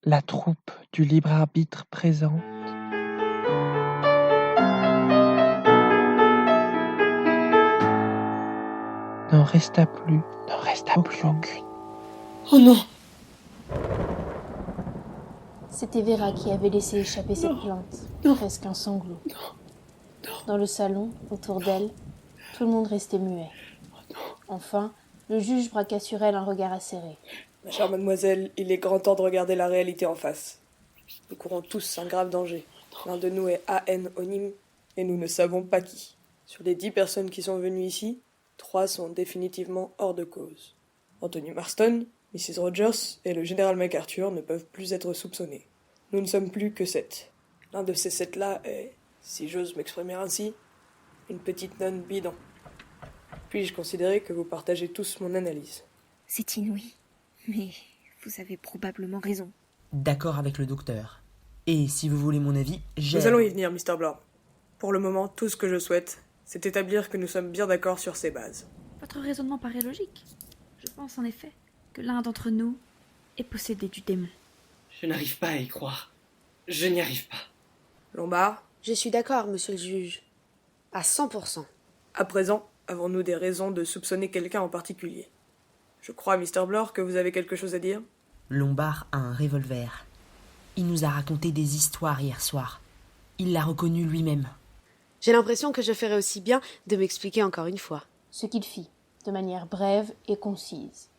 La troupe du libre arbitre présente. N'en resta plus aucune. Oh non! C'était Vera qui avait laissé échapper cette plainte, presque un sanglot. Dans le salon, autour d'elle, tout le monde restait muet. Enfin, le juge braqua sur elle un regard acéré. Ma chère mademoiselle, il est grand temps de regarder la réalité en face. Nous courons tous un grave danger. L'un de nous est anonyme et nous ne savons pas qui. Sur les 10 personnes qui sont venues ici, 3 sont définitivement hors de cause. Anthony Marston, Mrs. Rogers et le général MacArthur ne peuvent plus être soupçonnés. Nous ne sommes plus que 7. L'un de ces 7-là est, si j'ose m'exprimer ainsi, une petite nonne bidon. Puis-je considérer que vous partagez tous mon analyse? C'est inouï, mais vous avez probablement raison. D'accord avec le docteur. Et si vous voulez mon avis, Nous allons y venir, Mr. Blore. Pour le moment, tout ce que je souhaite, c'est établir que nous sommes bien d'accord sur ces bases. Votre raisonnement paraît logique. Je pense en effet que l'un d'entre nous est possédé du démon. Je n'arrive pas à y croire. Je n'y arrive pas. Lombard, Je suis d'accord, monsieur le juge. À 100%. à présent, avons-nous des raisons de soupçonner quelqu'un en particulier? Je crois, Mr. Blore, que vous avez quelque chose à dire? Lombard a un revolver. Il nous a raconté des histoires hier soir. Il l'a reconnu lui-même. J'ai l'impression que je ferais aussi bien de m'expliquer encore une fois. Ce qu'il fit, de manière brève et concise.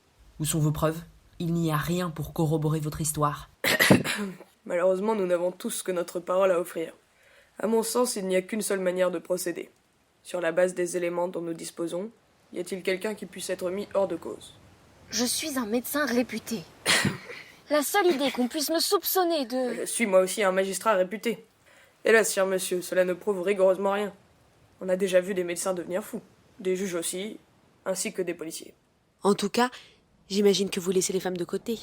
Où sont vos preuves? Il n'y a rien pour corroborer votre histoire. Malheureusement, nous n'avons tous que notre parole à offrir. À mon sens, il n'y a qu'une seule manière de procéder. Sur la base des éléments dont nous disposons, y a-t-il quelqu'un qui puisse être mis hors de cause? Je suis un médecin réputé. La seule idée qu'on puisse me soupçonner de... Je suis moi aussi un magistrat réputé. Hélas, cher monsieur, cela ne prouve rigoureusement rien. On a déjà vu des médecins devenir fous, des juges aussi, ainsi que des policiers. En tout cas, j'imagine que vous laissez les femmes de côté.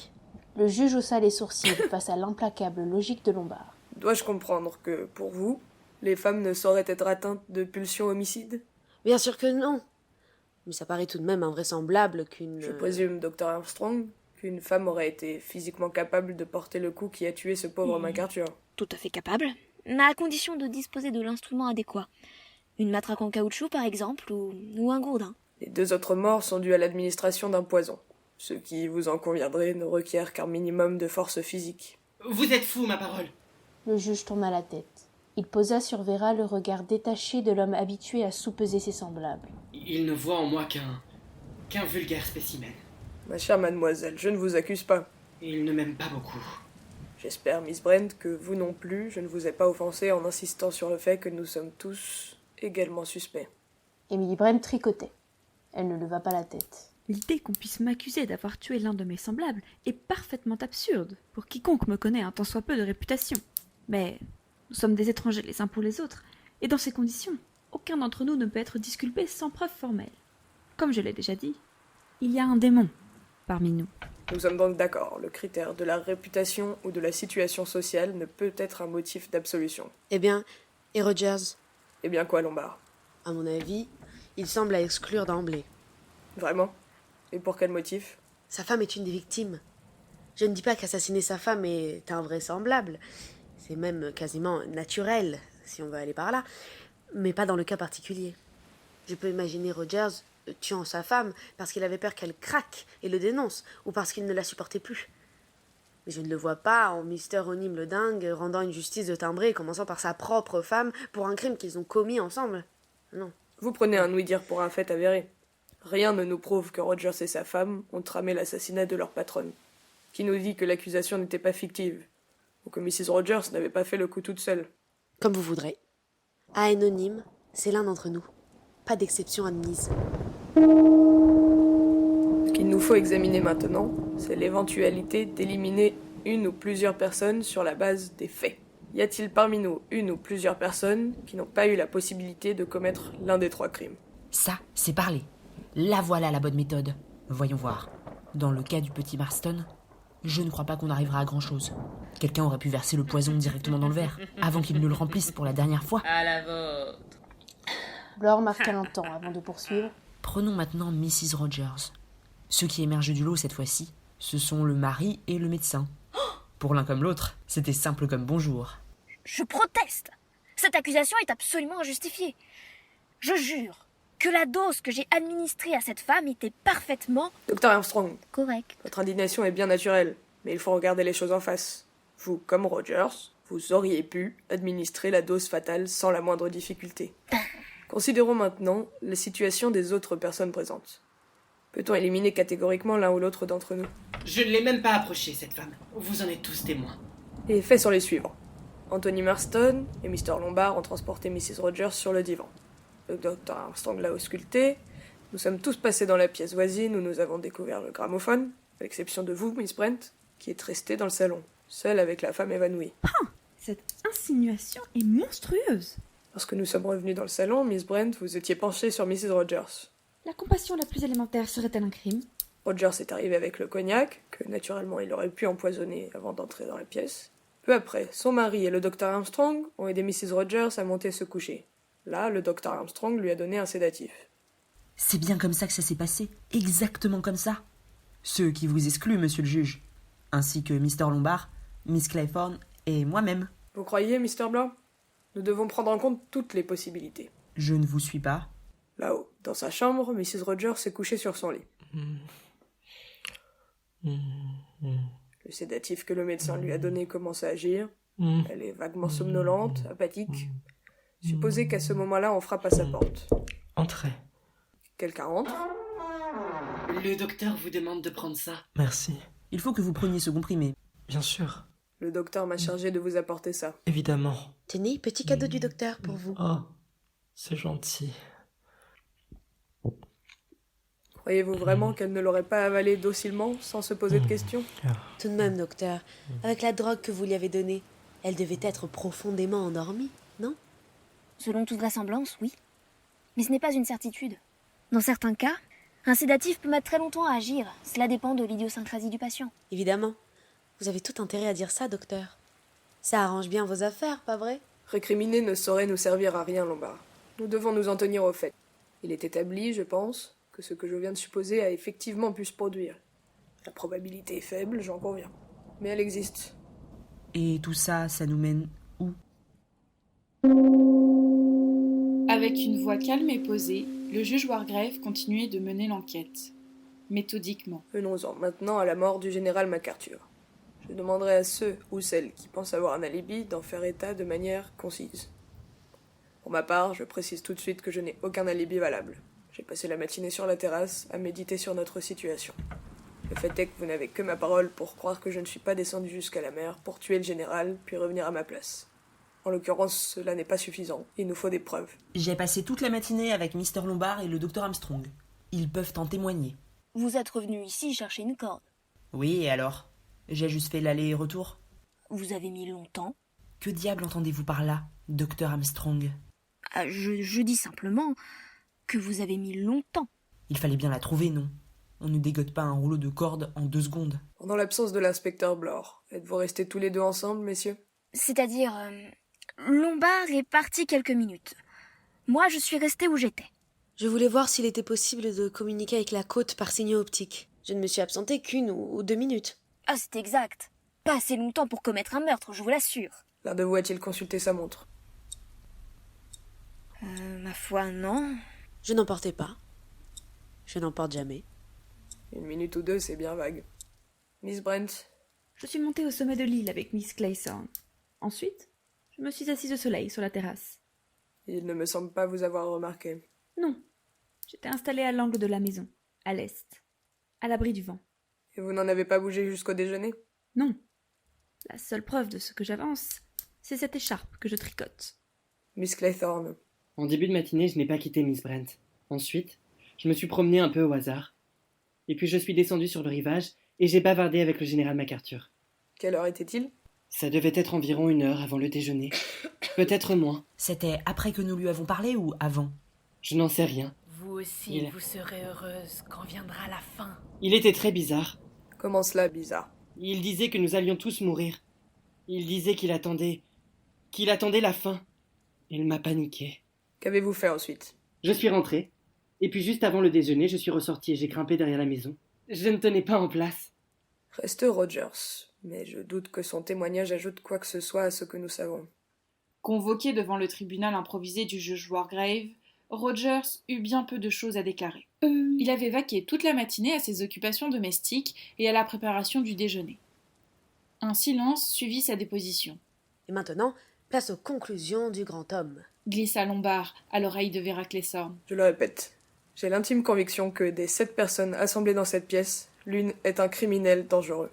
Le juge haussa les sourcils face à l'implacable logique de Lombard. Dois-je comprendre que, pour vous, les femmes ne sauraient être atteintes de pulsions homicides? Bien sûr que non. Mais ça paraît tout de même invraisemblable qu'une... Je présume, Dr. Armstrong, qu'une femme aurait été physiquement capable de porter le coup qui a tué ce pauvre MacArthur. Tout à fait capable, mais à condition de disposer de l'instrument adéquat. Une matraque en caoutchouc, par exemple, ou un gourdin. Les 2 autres morts sont dues à l'administration d'un poison. Ce qui, vous en conviendrez, ne requiert qu'un minimum de force physique. Vous êtes fou, ma parole. Le juge tourna la tête. Il posa sur Vera le regard détaché de l'homme habitué à soupeser ses semblables. Il ne voit en moi qu'un vulgaire spécimen. Ma chère mademoiselle, je ne vous accuse pas. Et il ne m'aime pas beaucoup. J'espère, Miss Brent, que vous non plus, je ne vous ai pas offensé en insistant sur le fait que nous sommes tous également suspects. Emily Brent tricotait. Elle ne leva pas la tête. L'idée qu'on puisse m'accuser d'avoir tué l'un de mes semblables est parfaitement absurde pour quiconque me connaît un tant soit peu de réputation. Mais nous sommes des étrangers les uns pour les autres, et dans ces conditions, aucun d'entre nous ne peut être disculpé sans preuve formelle. Comme je l'ai déjà dit, il y a un démon parmi nous. Nous sommes donc d'accord, le critère de la réputation ou de la situation sociale ne peut être un motif d'absolution. Eh bien, et Rogers? Eh bien quoi, Lombard? À mon avis, il semble à exclure d'emblée. Vraiment? Et pour quel motif? Sa femme est une des victimes. Je ne dis pas qu'assassiner sa femme est invraisemblable. C'est même quasiment naturel, si on veut aller par là. Mais pas dans le cas particulier. Je peux imaginer Rogers tuant sa femme parce qu'il avait peur qu'elle craque et le dénonce, ou parce qu'il ne la supportait plus. Mais je ne le vois pas en Mister Onim le dingue rendant une justice de timbré, commençant par sa propre femme pour un crime qu'ils ont commis ensemble. Non. Vous prenez un ouï-dire pour un fait avéré. Rien ne nous prouve que Rogers et sa femme ont tramé l'assassinat de leur patronne. Qui nous dit que l'accusation n'était pas fictive? Ou que Mrs. Rogers n'avait pas fait le coup toute seule? Comme vous voudrez. Anonyme, c'est l'un d'entre nous. Pas d'exception admise. Ce qu'il nous faut examiner maintenant, c'est l'éventualité d'éliminer une ou plusieurs personnes sur la base des faits. Y a-t-il parmi nous une ou plusieurs personnes qui n'ont pas eu la possibilité de commettre l'un des 3 crimes? Ça, c'est parler. Là voilà la bonne méthode. Voyons voir. Dans le cas du petit Marston, je ne crois pas qu'on arrivera à grand-chose. Quelqu'un aurait pu verser le poison directement dans le verre, avant qu'il ne le remplisse pour la dernière fois. À la vôtre. Blore marqua un temps avant de poursuivre. Prenons maintenant Mrs. Rogers. Ceux qui émergent du lot cette fois-ci, ce sont le mari et le médecin. Pour l'un comme l'autre, c'était simple comme bonjour. Je proteste. Cette accusation est absolument injustifiée. Je jure que la dose que j'ai administrée à cette femme était parfaitement Docteur Armstrong, correcte. votre indignation est bien naturelle, mais il faut regarder les choses en face. Vous, comme Rogers, vous auriez pu administrer la dose fatale sans la moindre difficulté. Considérons maintenant la situation des autres personnes présentes. Peut-on éliminer catégoriquement l'un ou l'autre d'entre nous? Je ne l'ai même pas approchée, cette femme. Vous en êtes tous témoins. Les faits sont les suivants. Anthony Marston et Mr. Lombard ont transporté Mrs. Rogers sur le divan. Le docteur Armstrong l'a ausculté. Nous sommes tous passés dans la pièce voisine où nous avons découvert le gramophone, à l'exception de vous, Miss Brent, qui êtes restée dans le salon, seule avec la femme évanouie. Cette insinuation est monstrueuse. Lorsque nous sommes revenus dans le salon, Miss Brent, vous étiez penchée sur Mrs. Rogers. La compassion la plus élémentaire serait-elle un crime? Rogers est arrivé avec le cognac, que naturellement il aurait pu empoisonner avant d'entrer dans la pièce. Peu après, son mari et le docteur Armstrong ont aidé Mrs. Rogers à monter se coucher. Là, le docteur Armstrong lui a donné un sédatif. C'est bien comme ça que ça s'est passé, exactement comme ça. Ce qui vous exclut, monsieur le juge, ainsi que Mr. Lombard, Miss Claythorne et moi-même. Vous croyez, Mr. Blanc? Nous devons prendre en compte toutes les possibilités. Je ne vous suis pas. Là-haut, dans sa chambre, Mrs. Rogers s'est couchée sur son lit. Le sédatif que le médecin lui a donné commence à agir. Elle est vaguement somnolente, apathique. Supposez qu'à ce moment-là, on frappe à sa porte. Entrez. Quelqu'un entre. Le docteur vous demande de prendre ça. Merci. Il faut que vous preniez ce comprimé. Bien sûr. Le docteur m'a chargé de vous apporter ça. Évidemment. Tenez, petit cadeau du docteur pour vous. Oh, c'est gentil. Croyez-vous vraiment qu'elle ne l'aurait pas avalé docilement, sans se poser de questions? Tout de même, docteur, avec la drogue que vous lui avez donnée, elle devait être profondément endormie, non? Selon toute vraisemblance, oui. Mais ce n'est pas une certitude. Dans certains cas, un sédatif peut mettre très longtemps à agir. Cela dépend de l'idiosyncrasie du patient. Évidemment. Vous avez tout intérêt à dire ça, docteur. Ça arrange bien vos affaires, pas vrai? Récriminer ne saurait nous servir à rien, Lombard. Nous devons nous en tenir au fait. Il est établi, je pense, que ce que je viens de supposer a effectivement pu se produire. La probabilité est faible, j'en conviens. Mais elle existe. Et tout ça, ça nous mène où? Avec une voix calme et posée, le juge Wargrave continuait de mener l'enquête, méthodiquement. Venons-en maintenant à la mort du général MacArthur. Je demanderai à ceux ou celles qui pensent avoir un alibi d'en faire état de manière concise. Pour ma part, je précise tout de suite que je n'ai aucun alibi valable. J'ai passé la matinée sur la terrasse à méditer sur notre situation. Le fait est que vous n'avez que ma parole pour croire que je ne suis pas descendu jusqu'à la mer pour tuer le général, puis revenir à ma place. En l'occurrence, cela n'est pas suffisant. Il nous faut des preuves. J'ai passé toute la matinée avec Mr. Lombard et le Dr Armstrong. Ils peuvent en témoigner. Vous êtes revenu ici chercher une corde. Oui, et alors? J'ai juste fait l'aller et retour. Vous avez mis longtemps. Que diable entendez-vous par là, Dr Armstrong? Je dis simplement que vous avez mis longtemps. Il fallait bien la trouver, non? On ne dégote pas un rouleau de corde en 2 secondes. Pendant l'absence de l'inspecteur Blore, êtes-vous restés tous les deux ensemble, messieurs? C'est-à-dire, Lombard est parti quelques minutes. Moi, je suis restée où j'étais. Je voulais voir s'il était possible de communiquer avec la côte par signaux optiques. Je ne me suis absentée qu'une ou 2 minutes. Ah, c'est exact. Pas assez longtemps pour commettre un meurtre, je vous l'assure. L'un de vous a-t-il consulté sa montre? Ma foi, non. Je n'en portais pas. Je n'en porte jamais. 1 minute ou 2, c'est bien vague. Miss Brent? Je suis montée au sommet de l'île avec Miss Claythorne. Ensuite, je me suis assise au soleil sur la terrasse. Il ne me semble pas vous avoir remarqué. Non, j'étais installée à l'angle de la maison, à l'est, à l'abri du vent. Et vous n'en avez pas bougé jusqu'au déjeuner? Non. La seule preuve de ce que j'avance, c'est cette écharpe que je tricote. Miss Claythorne? En début de matinée, je n'ai pas quitté Miss Brent. Ensuite, je me suis promené un peu au hasard. Et puis je suis descendu sur le rivage et j'ai bavardé avec le général MacArthur. Quelle heure était-il? Ça devait être environ 1 heure avant le déjeuner. Peut-être moins. C'était après que nous lui avons parlé ou avant? Je n'en sais rien. Vous aussi, vous serez heureuse quand viendra la fin. Il était très bizarre. Comment cela, bizarre? Il disait que nous allions tous mourir. Il disait qu'il attendait la fin. Il m'a paniqué. Qu'avez-vous fait ensuite? Je suis rentré. Et puis juste avant le déjeuner, je suis ressorti et j'ai grimpé derrière la maison. Je ne tenais pas en place. Reste Rogers. mais je doute que son témoignage ajoute quoi que ce soit à ce que nous savons. Convoqué devant le tribunal improvisé du juge Wargrave, Rogers eut bien peu de choses à déclarer. Il avait vaqué toute la matinée à ses occupations domestiques et à la préparation du déjeuner. Un silence suivit sa déposition. Et maintenant, place aux conclusions du grand homme. Glissa Lombard à l'oreille de Vera Claythorne. Je le répète, j'ai l'intime conviction que des 7 personnes assemblées dans cette pièce, l'une est un criminel dangereux.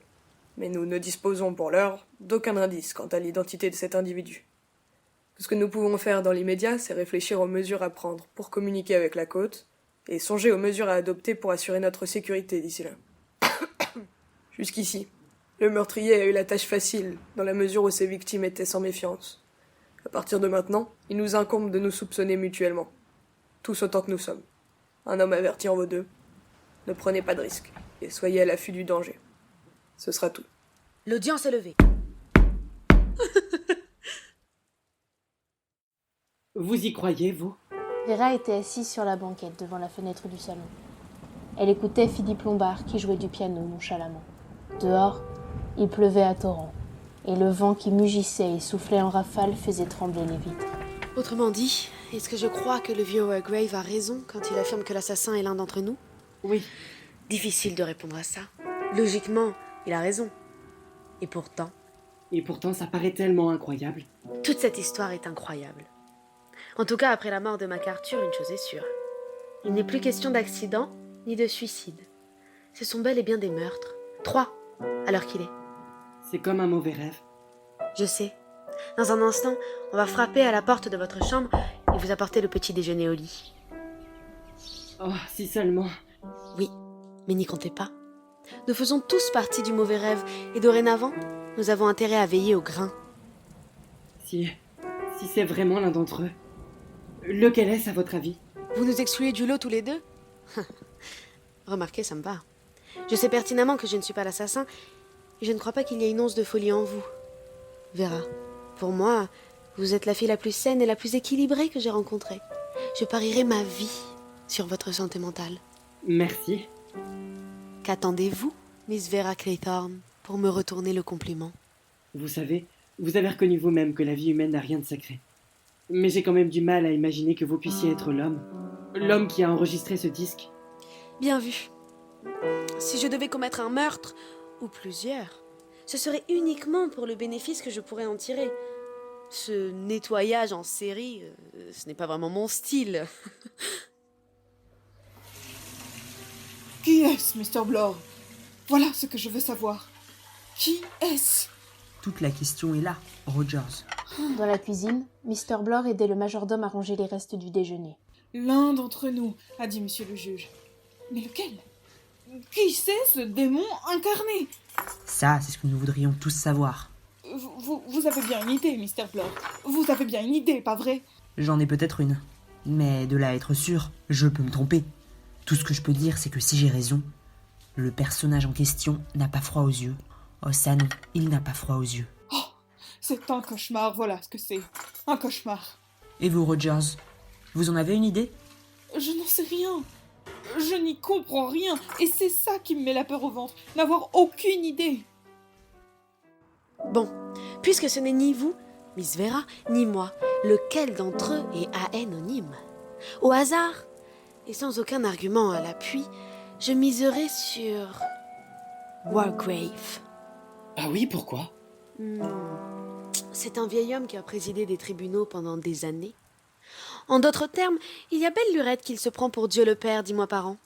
Mais nous ne disposons pour l'heure d'aucun indice quant à l'identité de cet individu. Tout ce que nous pouvons faire dans l'immédiat, c'est réfléchir aux mesures à prendre pour communiquer avec la côte, et songer aux mesures à adopter pour assurer notre sécurité d'ici là. Jusqu'ici, le meurtrier a eu la tâche facile, dans la mesure où ses victimes étaient sans méfiance. À partir de maintenant, il nous incombe de nous soupçonner mutuellement. Tous autant que nous sommes. Un homme averti en vaut 2. Ne prenez pas de risques, et soyez à l'affût du danger. Ce sera tout. L'audience est levée. Vous y croyez, vous? Vera était assise sur la banquette devant la fenêtre du salon. Elle écoutait Philippe Lombard qui jouait du piano nonchalamment. Dehors, il pleuvait à torrents, et le vent qui mugissait et soufflait en rafales faisait trembler les vitres. Autrement dit, est-ce que je crois que le vieux Wargrave a raison quand il affirme que l'assassin est l'un d'entre nous? Oui. Difficile de répondre à ça. Logiquement, il a raison. Et pourtant, ça paraît tellement incroyable. toute cette histoire est incroyable. En tout cas, après la mort de MacArthur, une chose est sûre. Il n'est plus question d'accident ni de suicide. Ce sont bel et bien des meurtres. 3, à l'heure qu'il est. C'est comme un mauvais rêve. Je sais. Dans un instant, on va frapper à la porte de votre chambre et vous apporter le petit déjeuner au lit. Oh, si seulement. Oui, mais n'y comptez pas. Nous faisons tous partie du mauvais rêve et dorénavant, nous avons intérêt à veiller au grain. Si c'est vraiment l'un d'entre eux, lequel est-ce à votre avis? Vous nous excluez du lot tous les deux? Remarquez, ça me va. Je sais pertinemment que je ne suis pas l'assassin et je ne crois pas qu'il y ait une once de folie en vous. Vera, pour moi, vous êtes la fille la plus saine et la plus équilibrée que j'ai rencontrée. Je parierai ma vie sur votre santé mentale. Merci. Qu'attendez-vous, Miss Vera Claythorne, pour me retourner le compliment? Vous savez, vous avez reconnu vous-même que la vie humaine n'a rien de sacré. Mais j'ai quand même du mal à imaginer que vous puissiez être l'homme. L'homme qui a enregistré ce disque. Bien vu. Si je devais commettre un meurtre, ou plusieurs, ce serait uniquement pour le bénéfice que je pourrais en tirer. Ce nettoyage en série, ce n'est pas vraiment mon style. Qui est-ce, Mr. Blore? Voilà ce que je veux savoir. Qui est-ce? Toute la question est là, Rogers. Dans la cuisine, Mr. Blore aidait le majordome à ranger les restes du déjeuner. L'un d'entre nous, a dit monsieur le juge. Mais lequel? Qui c'est ce démon incarné? Ça, c'est ce que nous voudrions tous savoir. Vous avez bien une idée, Mr. Blore. Vous avez bien une idée, pas vrai? J'en ai peut-être une. Mais de là à être sûr, je peux me tromper. Tout ce que je peux dire, c'est que si j'ai raison, le personnage en question n'a pas froid aux yeux. Oh ça non, il n'a pas froid aux yeux. Oh, c'est un cauchemar, voilà ce que c'est. Un cauchemar. Et vous, Rogers, vous en avez une idée? Je n'en sais rien. Je n'y comprends rien. Et c'est ça qui me met la peur au ventre. N'avoir aucune idée. Bon, puisque ce n'est ni vous, Miss Vera, ni moi, lequel d'entre eux est anonyme? Au hasard, et sans aucun argument à l'appui, je miserai sur Wargrave. Ah oui, pourquoi? C'est un vieil homme qui a présidé des tribunaux pendant des années. En d'autres termes, il y a belle lurette qu'il se prend pour Dieu le Père 10 mois par an.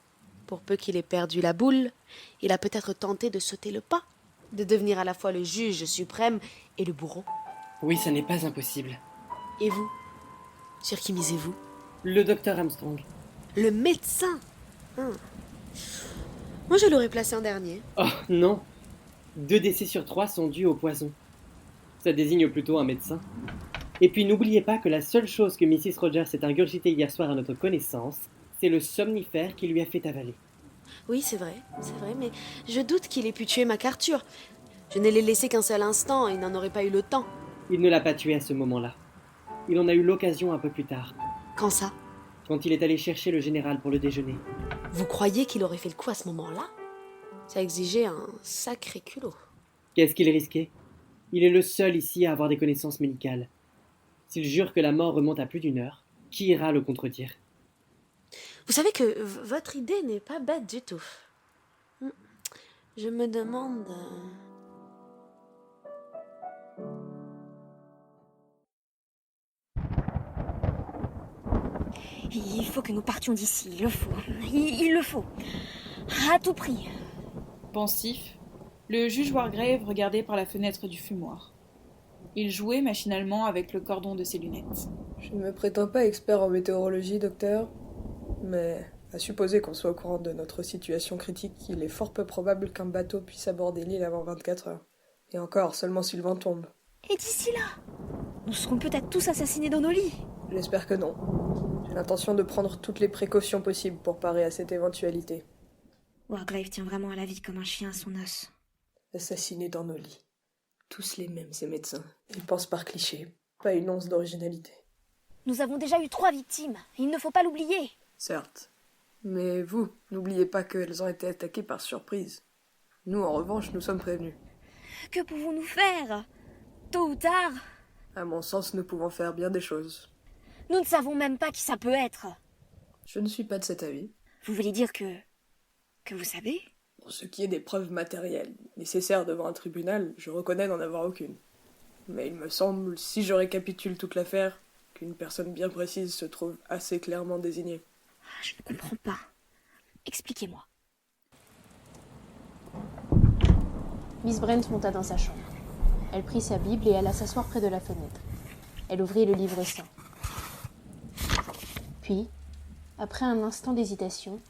Pour peu qu'il ait perdu la boule, il a peut-être tenté de sauter le pas, de devenir à la fois le juge suprême et le bourreau. Oui, ça n'est pas impossible. Et vous? Sur qui misez-vous? Le docteur Armstrong. Le médecin? Moi, je l'aurais placé en dernier. Oh, non. 2 décès sur 3 sont dus au poison. Ça désigne plutôt un médecin. Et puis n'oubliez pas que la seule chose que Mrs. Rogers s'est ingurgitée hier soir à notre connaissance, c'est le somnifère qui lui a fait avaler. Oui, c'est vrai, mais je doute qu'il ait pu tuer MacArthur. Je ne l'ai laissé qu'un seul instant et il n'en aurait pas eu le temps. Il ne l'a pas tué à ce moment-là. Il en a eu l'occasion un peu plus tard. Quand ça? Quand il est allé chercher le général pour le déjeuner. Vous croyez qu'il aurait fait le coup à ce moment-là? Ça exigeait un sacré culot. Qu'est-ce qu'il risquait? Il est le seul ici à avoir des connaissances médicales. S'il jure que la mort remonte à plus d'une heure, qui ira le contredire? Vous savez que votre idée n'est pas bête du tout. Je me demande... Il faut que nous partions d'ici, il le faut. Il le faut. À tout prix. Pensif, le juge Wargrave regardait par la fenêtre du fumoir. Il jouait machinalement avec le cordon de ses lunettes. Je ne me prétends pas expert en météorologie, docteur, mais à supposer qu'on soit au courant de notre situation critique, il est fort peu probable qu'un bateau puisse aborder l'île avant 24 heures. Et encore, seulement si le vent tombe. Et d'ici là, nous serons peut-être tous assassinés dans nos lits. J'espère que non. J'ai l'intention de prendre toutes les précautions possibles pour parer à cette éventualité. Wargrave tient vraiment à la vie comme un chien à son os. Assassinés dans nos lits. Tous les mêmes, ces médecins. Ils pensent par cliché, pas une once d'originalité. Nous avons déjà eu 3 victimes, il ne faut pas l'oublier. Certes. Mais vous, n'oubliez pas qu'elles ont été attaquées par surprise. Nous, en revanche, nous sommes prévenus. Que pouvons-nous faire? Tôt ou tard, À mon sens, nous pouvons faire bien des choses. nous ne savons même pas qui ça peut être. Je ne suis pas de cet avis. Vous voulez dire que vous savez? Pour ce qui est des preuves matérielles nécessaires devant un tribunal, je reconnais n'en avoir aucune. Mais il me semble, si je récapitule toute l'affaire, qu'une personne bien précise se trouve assez clairement désignée. Je ne comprends pas. Expliquez-moi. Miss Brent monta dans sa chambre. Elle prit sa Bible et alla s'asseoir près de la fenêtre. Elle ouvrit le livre saint. Puis, après un instant d'hésitation,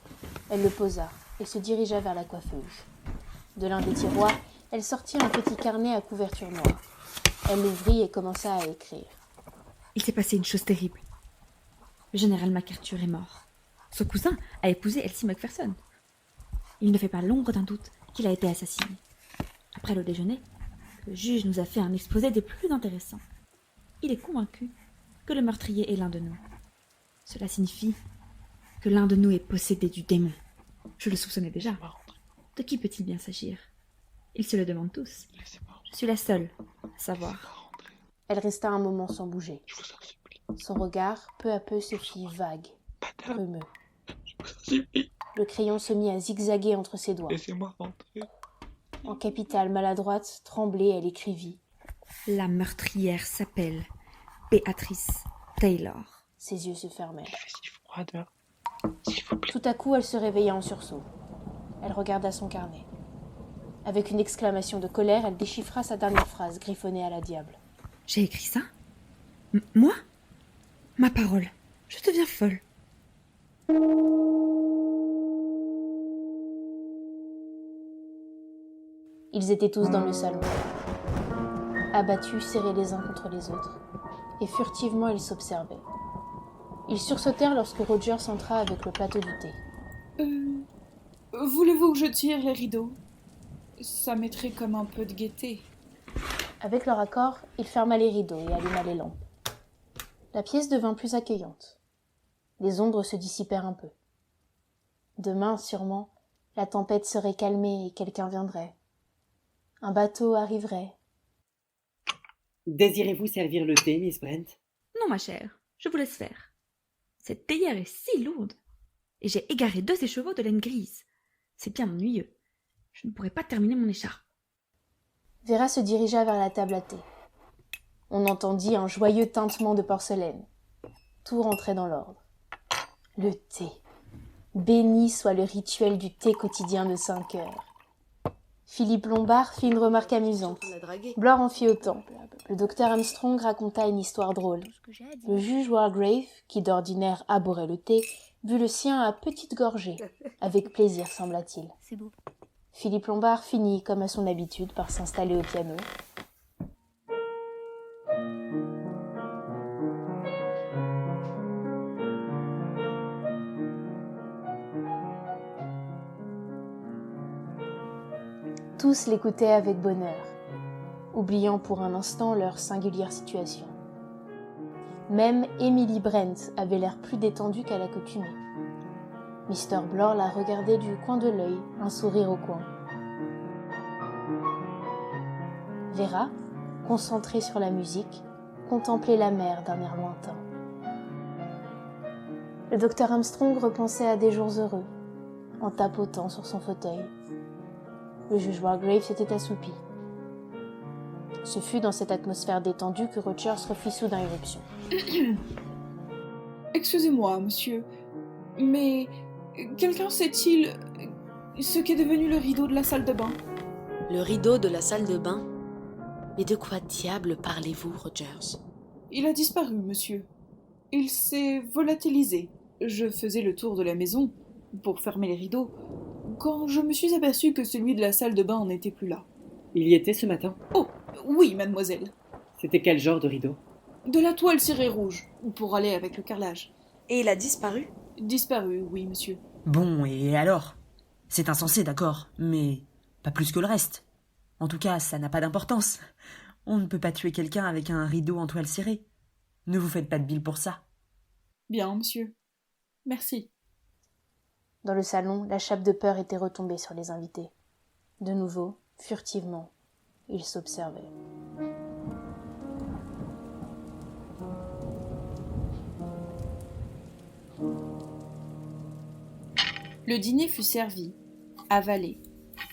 elle le posa et se dirigea vers la coiffeuse. De l'un des tiroirs, elle sortit un petit carnet à couverture noire. Elle l'ouvrit et commença à écrire. Il s'est passé une chose terrible. Le général MacArthur est mort. Son cousin a épousé Elsie Macpherson. Il ne fait pas l'ombre d'un doute qu'il a été assassiné. Après le déjeuner, le juge nous a fait un exposé des plus intéressants. Il est convaincu que le meurtrier est l'un de nous. Cela signifie que l'un de nous est possédé du démon. Je le soupçonnais déjà. De qui peut-il bien s'agir? Ils se le demandent tous. Je suis la seule à savoir. Elle resta un moment sans bouger. Son regard, peu à peu, se fit vague, brumeux. Le crayon se mit à zigzaguer entre ses doigts. Laissez-moi rentrer. En capitale maladroite, tremblée, elle écrivit. La meurtrière s'appelle Béatrice Taylor. Ses yeux se fermèrent. Il fait si froid dehors. S'il vous plaît. Tout à coup, elle se réveilla en sursaut. Elle regarda son carnet. Avec une exclamation de colère, elle déchiffra sa dernière phrase, griffonnée à la diable. J'ai écrit ça? Moi? Ma parole, je deviens folle. Ils étaient tous dans le salon, abattus, serrés les uns contre les autres, et furtivement ils s'observaient. Ils sursautèrent lorsque Rogers entra avec le plateau du thé. Voulez-vous que je tire les rideaux? Ça mettrait comme un peu de gaieté. Avec leur accord, il ferma les rideaux et alluma les lampes. La pièce devint plus accueillante. Les ombres se dissipèrent un peu. Demain, sûrement, la tempête serait calmée et quelqu'un viendrait. Un bateau arriverait. Désirez-vous servir le thé, Miss Brent? Non, ma chère, je vous laisse faire. Cette théière est si lourde, et j'ai égaré 2 écheveaux de laine grise. C'est bien ennuyeux. Je ne pourrais pas terminer mon écharpe. Vera se dirigea vers la table à thé. On entendit un joyeux tintement de porcelaine. Tout rentrait dans l'ordre. Le thé. Béni soit le rituel du thé quotidien de 5 heures. Philippe Lombard fit une remarque amusante. Blore en fit autant. Le docteur Armstrong raconta une histoire drôle. Le juge Wargrave, qui d'ordinaire abhorrait le thé, but le sien à petites gorgées. Avec plaisir, sembla-t-il. C'est beau. Philippe Lombard finit, comme à son habitude, par s'installer au piano. Tous l'écoutaient avec bonheur, oubliant pour un instant leur singulière situation. Même Emily Brent avait l'air plus détendue qu'à l'accoutumée. Mr. Blore la regardait du coin de l'œil, un sourire au coin. Vera, concentrée sur la musique, contemplait la mer d'un air lointain. Le docteur Armstrong repensait à des jours heureux, en tapotant sur son fauteuil. Le juge Wargrave s'était assoupi. Ce fut dans cette atmosphère détendue que Rogers refit soudain irruption. Excusez-moi, monsieur, mais quelqu'un sait-il ce qu'est devenu le rideau de la salle de bain? Le rideau de la salle de bain? Mais de quoi diable parlez-vous, Rogers? Il a disparu, monsieur. Il s'est volatilisé. Je faisais le tour de la maison pour fermer les rideaux quand je me suis aperçu que celui de la salle de bain n'était plus là. Il y était ce matin? Oh, oui, mademoiselle. C'était quel genre de rideau? De la toile cirée rouge, pour aller avec le carrelage. Et il a disparu? Disparu, oui, monsieur. Bon, et alors? C'est insensé, d'accord, mais pas plus que le reste. En tout cas, ça n'a pas d'importance. On ne peut pas tuer quelqu'un avec un rideau en toile cirée. Ne vous faites pas de bile pour ça. Bien, monsieur. Merci. Dans le salon, la chape de peur était retombée sur les invités. De nouveau, furtivement, ils s'observaient. Le dîner fut servi, avalé,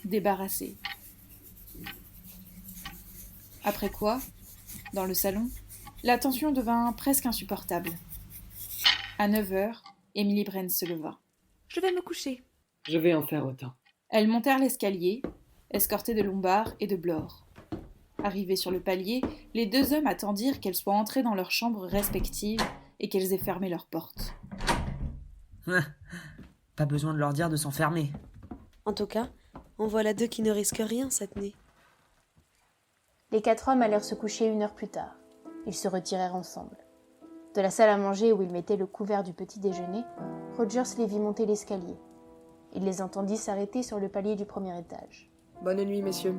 débarrassé. Après quoi, dans le salon, la tension devint presque insupportable. À 9h, Emily Brent se leva. Je vais me coucher. Je vais en faire autant. Elles montèrent l'escalier, escortées de Lombard et de Blore. Arrivées sur le palier, les deux hommes attendirent qu'elles soient entrées dans leurs chambres respectives et qu'elles aient fermé leurs portes. Pas besoin de leur dire de s'enfermer. En tout cas, en voilà deux qui ne risquent rien cette nuit. Les 4 hommes allèrent se coucher 1 heure plus tard. Ils se retirèrent ensemble. De la salle à manger où ils mettaient le couvert du petit déjeuner, Rogers les vit monter l'escalier. Il les entendit s'arrêter sur le palier du premier étage. Bonne nuit, messieurs.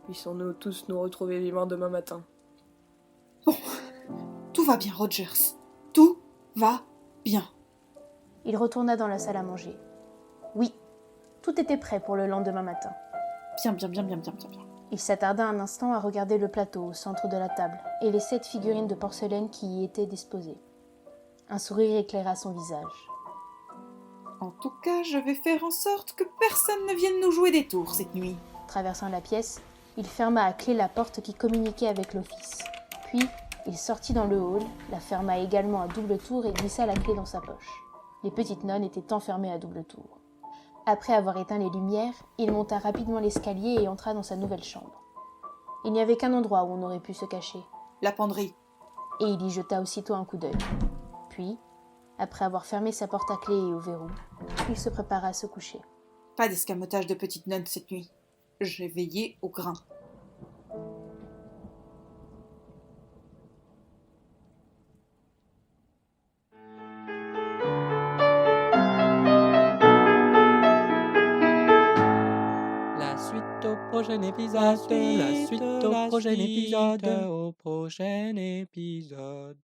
Puissons-nous tous nous retrouver vivants demain matin. Bon, tout va bien, Rogers. Tout va bien. Il retourna dans la salle à manger. Oui, tout était prêt pour le lendemain matin. Bien. Il s'attarda un instant à regarder le plateau au centre de la table et les 7 figurines de porcelaine qui y étaient disposées. Un sourire éclaira son visage. En tout cas, je vais faire en sorte que personne ne vienne nous jouer des tours cette nuit. Traversant la pièce, il ferma à clé la porte qui communiquait avec l'office. Puis, il sortit dans le hall, la ferma également à double tour et glissa la clé dans sa poche. Les petites nonnes étaient enfermées à double tour. Après avoir éteint les lumières, il monta rapidement l'escalier et entra dans sa nouvelle chambre. Il n'y avait qu'un endroit où on aurait pu se cacher. La penderie. Et il y jeta aussitôt un coup d'œil. Puis, après avoir fermé sa porte à clé et au verrou, il se prépara à se coucher. Pas d'escamotage de petites nonnes cette nuit. J'ai veillé au grain. Prochain épisode, la suite au prochain épisode, au prochain épisode.